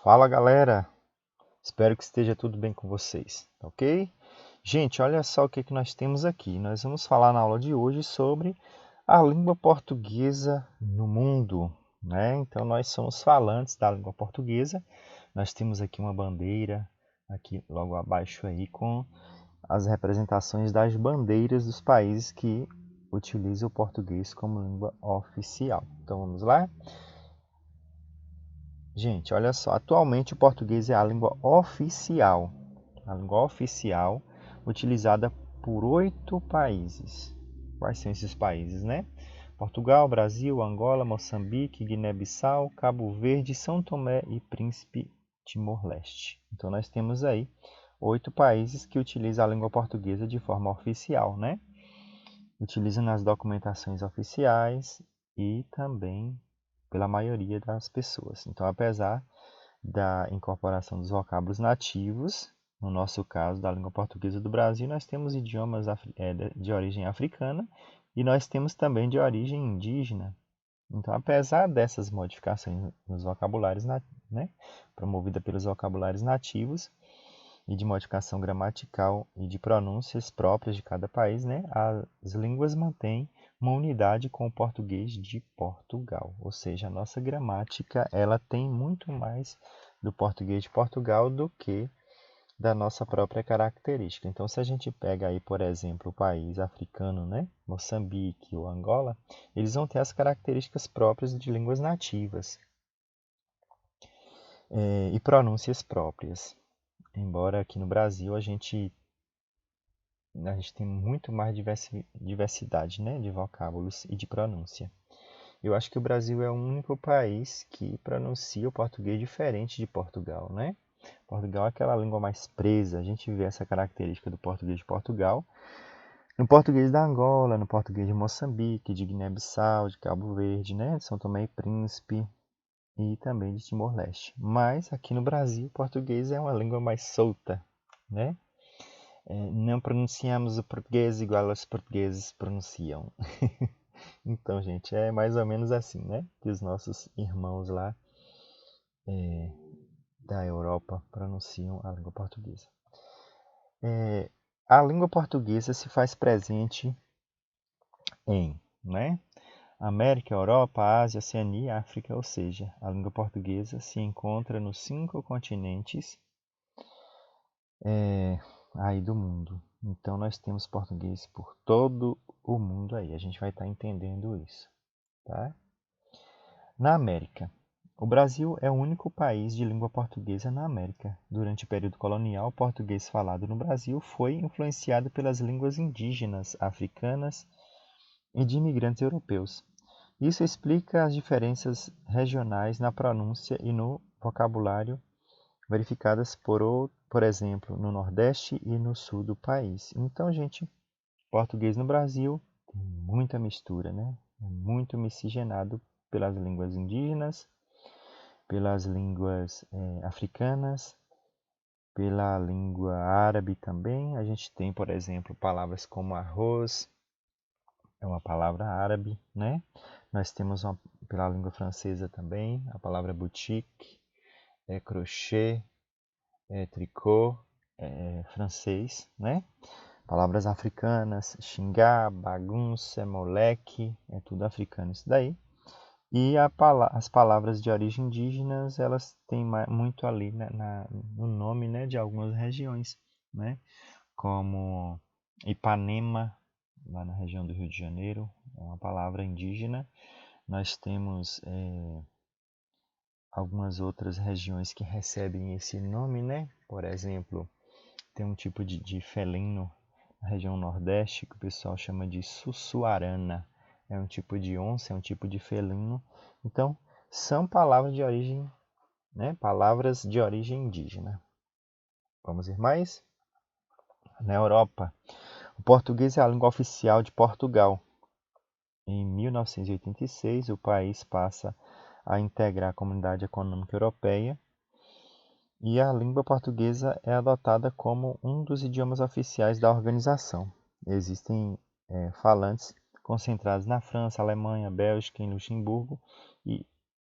Fala galera, espero que esteja tudo bem com vocês, tá ok? Gente, olha só o que nós temos aqui. Nós vamos falar na aula de hoje sobre a língua portuguesa no mundo, né? Então nós somos falantes da língua portuguesa. Nós temos aqui uma bandeira, aqui logo abaixo aí, com as representações das bandeiras dos países que utilizam o português como língua oficial. Então vamos lá? Gente, olha só, atualmente o português é a língua oficial utilizada por 8 países. Quais são esses países, né? Portugal, Brasil, Angola, Moçambique, Guiné-Bissau, Cabo Verde, São Tomé e Príncipe Timor-Leste. Então nós temos aí 8 países que utilizam a língua portuguesa de forma oficial, né? Utilizam nas documentações oficiais e também pela maioria das pessoas. Então, apesar da incorporação dos vocábulos nativos, no nosso caso, da língua portuguesa do Brasil, nós temos idiomas de origem africana e nós temos também de origem indígena. Então, apesar dessas modificações nos vocabulários, né, promovida pelos vocabulários nativos e de modificação gramatical e de pronúncias próprias de cada país, né, as línguas mantêm uma unidade com o português de Portugal, ou seja, a nossa gramática ela tem muito mais do português de Portugal do que da nossa própria característica. Então, se a gente pega aí, por exemplo, o país africano, né, Moçambique ou Angola, eles vão ter as características próprias de línguas nativas e pronúncias próprias. Embora aqui no Brasil a gente tem muito mais diversidade, né, de vocábulos e de pronúncia. Eu acho que o Brasil é o único país que pronuncia o português diferente de Portugal, né? Portugal é aquela língua mais presa. A gente vê essa característica do português de Portugal no português da Angola, no português de Moçambique, de Guiné-Bissau, de Cabo Verde, né? De São Tomé e Príncipe e também de Timor-Leste. Mas aqui no Brasil, o português é uma língua mais solta, né? Não pronunciamos o português igual os portugueses pronunciam. Então, gente, é mais ou menos assim, né? Que os nossos irmãos lá da Europa pronunciam a língua portuguesa. A língua portuguesa se faz presente em, né? América, Europa, Ásia, Oceania e África, ou seja, a língua portuguesa se encontra nos 5 continentes aí do mundo. Então nós temos português por todo o mundo aí. A gente vai estar entendendo isso, tá? Na América. O Brasil é o único país de língua portuguesa na América. Durante o período colonial, o português falado no Brasil foi influenciado pelas línguas indígenas, africanas e de imigrantes europeus. Isso explica as diferenças regionais na pronúncia e no vocabulário verificadas por exemplo, no Nordeste e no Sul do país. Então, gente, português no Brasil tem muita mistura, né? É muito miscigenado pelas línguas indígenas, pelas línguas africanas, pela língua árabe também. A gente tem, por exemplo, palavras como arroz, é uma palavra árabe, né? Nós temos pela língua francesa também, a palavra boutique, crochê, tricô, francês, né? Palavras africanas, xingar, bagunça, moleque, é tudo africano isso daí. E as palavras de origem indígenas, elas têm muito ali no nome, né, de algumas regiões, né? Como Ipanema, lá na região do Rio de Janeiro, é uma palavra indígena. Nós temos algumas outras regiões que recebem esse nome, né? Por exemplo, tem um tipo de felino na região nordeste que o pessoal chama de sussuarana. É um tipo de onça, é um tipo de felino. Então, são palavras de origem, né? Palavras de origem indígena. Vamos ver mais? Na Europa, o português é a língua oficial de Portugal. Em 1986, o país passa a integrar a Comunidade Econômica Europeia e a língua portuguesa é adotada como um dos idiomas oficiais da organização. Existem falantes concentrados na França, Alemanha, Bélgica e Luxemburgo e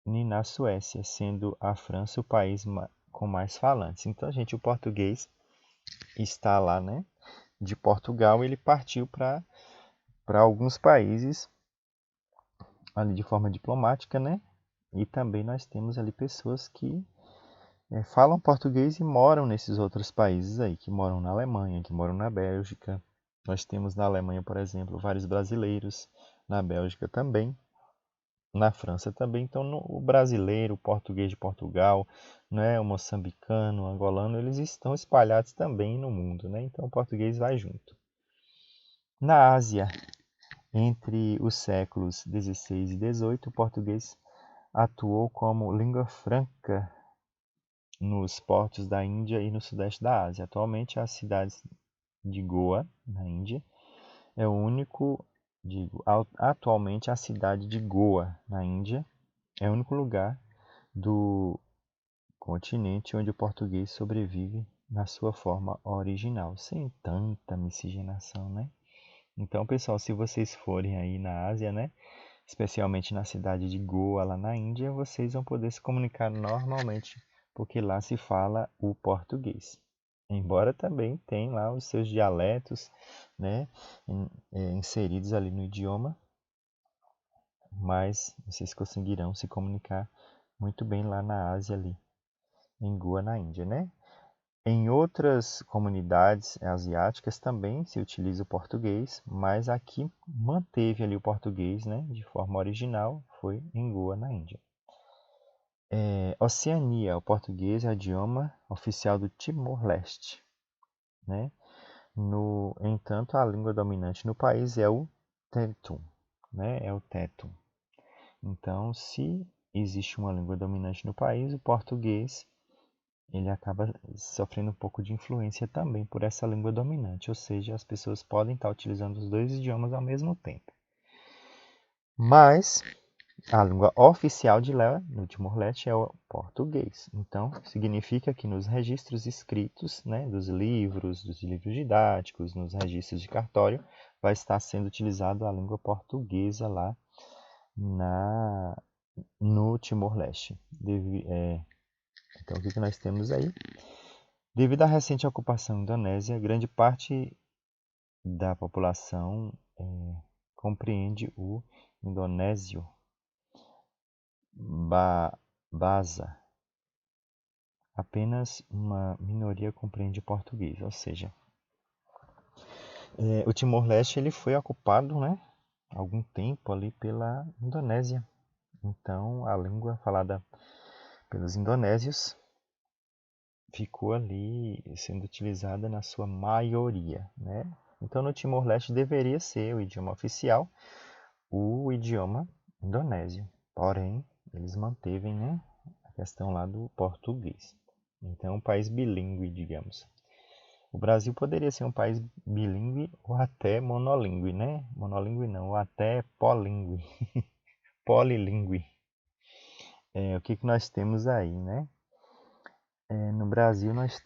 e na Suécia, sendo a França o país com mais falantes. Então, gente, o português está lá, né? De Portugal, ele partiu para alguns países ali de forma diplomática, né? E também nós temos ali pessoas que falam português e moram nesses outros países aí, que moram na Alemanha, que moram na Bélgica. Nós temos na Alemanha, por exemplo, vários brasileiros, na Bélgica também, na França também. Então, o brasileiro, o português de Portugal, né, o moçambicano, o angolano, eles estão espalhados também no mundo, né? Então, o português vai junto. Na Ásia, entre os séculos XVI e XVIII, o português atuou como língua franca nos portos da Índia e no sudeste da Ásia. Atualmente, a cidade de Goa, na Índia, é o único, atualmente a cidade de Goa, na Índia, é o único lugar do continente onde o português sobrevive na sua forma original, sem tanta miscigenação, né? Então, pessoal, se vocês forem aí na Ásia, né, especialmente na cidade de Goa, lá na Índia, vocês vão poder se comunicar normalmente, porque lá se fala o português. Embora também tenha lá os seus dialetos, né, inseridos ali no idioma, mas vocês conseguirão se comunicar muito bem lá na Ásia ali, em Goa, na Índia, né? Em outras comunidades asiáticas também se utiliza o português, mas aqui manteve ali o português, né, de forma original, foi em Goa, na Índia. Oceania, o português é o idioma oficial do Timor-Leste, né? No entanto, a língua dominante no país é o Tetum, né? É o Tetum. Então, se existe uma língua dominante no país, o português ele acaba sofrendo um pouco de influência também por essa língua dominante, ou seja, as pessoas podem estar utilizando os dois idiomas ao mesmo tempo. Mas a língua oficial de lá, no Timor-Leste, é o português. Então, significa que nos registros escritos, né, dos livros didáticos, nos registros de cartório, vai estar sendo utilizada a língua portuguesa lá no Timor-Leste. Então, o que nós temos aí? Devido à recente ocupação indonésia, grande parte da população compreende o indonésio Bahasa. Apenas uma minoria compreende o português, ou seja, o Timor-Leste ele foi ocupado, né, algum tempo ali pela Indonésia. Então, a língua falada pelos indonésios ficou ali sendo utilizada na sua maioria, né? Então, no Timor-Leste deveria ser o idioma oficial, o idioma indonésio. Porém, eles mantevem, né, a questão lá do português. Então, é um país bilíngue, digamos. O Brasil poderia ser um país bilíngue ou até monolíngue, né? Monolíngue não, ou até políngue, polilíngue. O que nós temos aí, né? No Brasil nós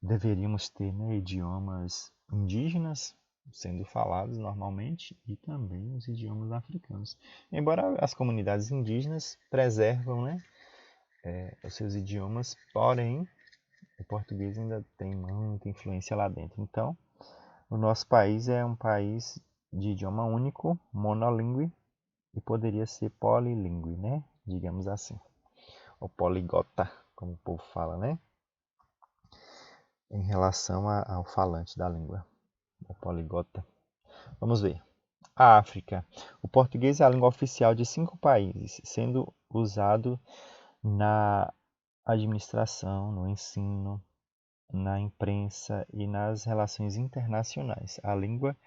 deveríamos ter, né, idiomas indígenas sendo falados normalmente e também os idiomas africanos. Embora as comunidades indígenas preservam, né, os seus idiomas, porém o português ainda tem muita influência lá dentro. Então, o nosso país é um país de idioma único, monolíngue, e poderia ser polilíngue, né? Digamos assim. Ou poligota, como o povo fala, né? Em relação ao falante da língua. O poligota. Vamos ver. A África. O português é a língua oficial de 5 países, sendo usado na administração, no ensino, na imprensa e nas relações internacionais. A língua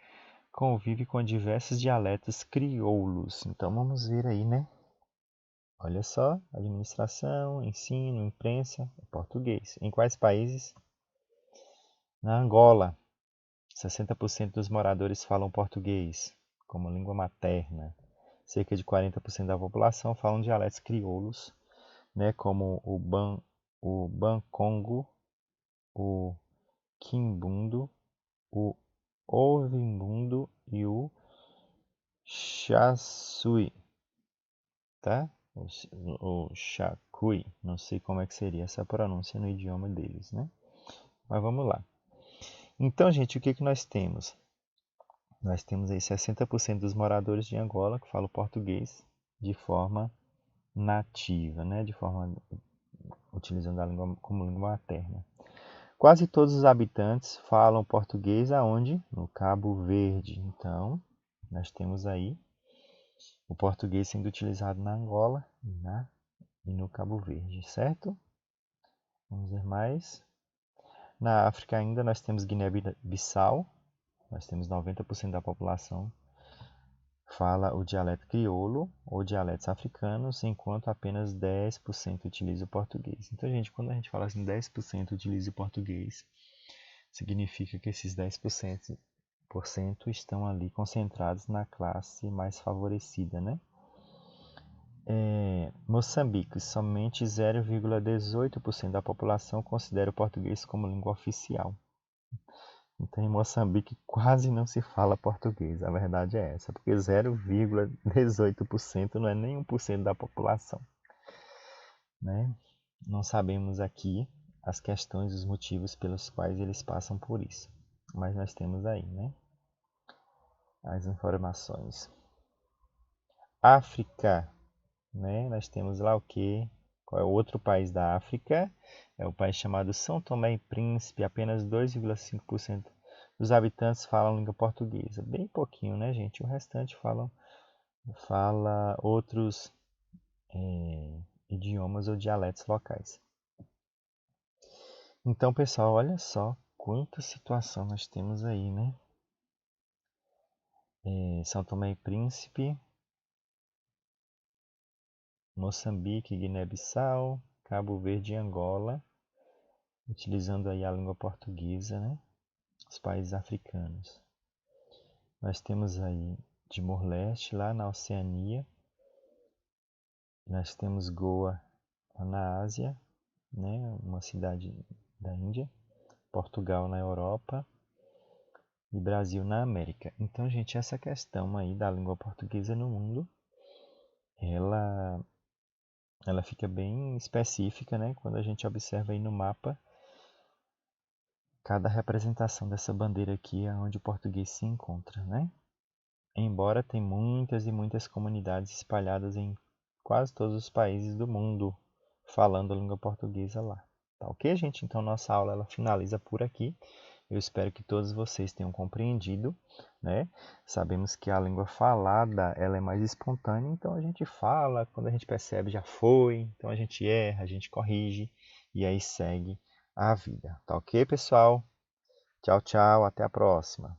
convive com diversos dialetos crioulos. Então vamos ver aí, né? Olha só, administração, ensino, imprensa, português. Em quais países? Na Angola, 60% dos moradores falam português como língua materna. Cerca de 40% da população falam dialetos crioulos, né, como o Bancongo, o Quimbundo, o Ovimbundo e o Chasui. tá? O Xacui, não sei como é que seria essa pronúncia no idioma deles, né? Mas vamos lá. Então, gente, o que que nós temos? Nós temos aí 60% dos moradores de Angola que falam português de forma nativa, né? De forma utilizando a língua como língua materna. Quase todos os habitantes falam português aonde? No Cabo Verde. Então, nós temos aí o português sendo utilizado na Angola e no Cabo Verde, certo? Vamos ver mais. Na África ainda nós temos Guiné-Bissau. Nós temos 90% da população fala o dialeto crioulo ou dialetos africanos, enquanto apenas 10% utiliza o português. Então, gente, quando a gente fala assim 10% utiliza o português, significa que esses 10% estão ali concentrados na classe mais favorecida, né? Moçambique, somente 0,18% da população considera o português como língua oficial. Então, em Moçambique quase não se fala português, a verdade é essa, porque 0,18% não é nem 1% da população, né? Não sabemos aqui as questões, os motivos pelos quais eles passam por isso, mas nós temos aí, né, as informações. África, né? Nós temos lá o quê? Qual é o outro país da África? É o país chamado São Tomé e Príncipe. Apenas 2,5% dos habitantes falam língua portuguesa. Bem pouquinho, né, gente? O restante fala outros idiomas ou dialetos locais. Então, pessoal, olha só quanta situação nós temos aí, né? São Tomé e Príncipe, Moçambique, Guiné-Bissau, Cabo Verde e Angola, utilizando aí a língua portuguesa, né? Os países africanos. Nós temos aí Timor-Leste, lá na Oceania. Nós temos Goa, lá na Ásia, né? Uma cidade da Índia. Portugal, na Europa. E Brasil, na América. Então, gente, essa questão aí da língua portuguesa no mundo, ela fica bem específica, né? Quando a gente observa aí no mapa cada representação dessa bandeira aqui é onde o português se encontra, né? Embora tem muitas e muitas comunidades espalhadas em quase todos os países do mundo falando a língua portuguesa lá. Tá ok, gente? Então nossa aula ela finaliza por aqui. Eu espero que todos vocês tenham compreendido, né? Sabemos que a língua falada ela é mais espontânea, então a gente fala, quando a gente percebe já foi, então a gente erra, a gente corrige e aí segue a vida. Tá ok, pessoal? Tchau, tchau, até a próxima.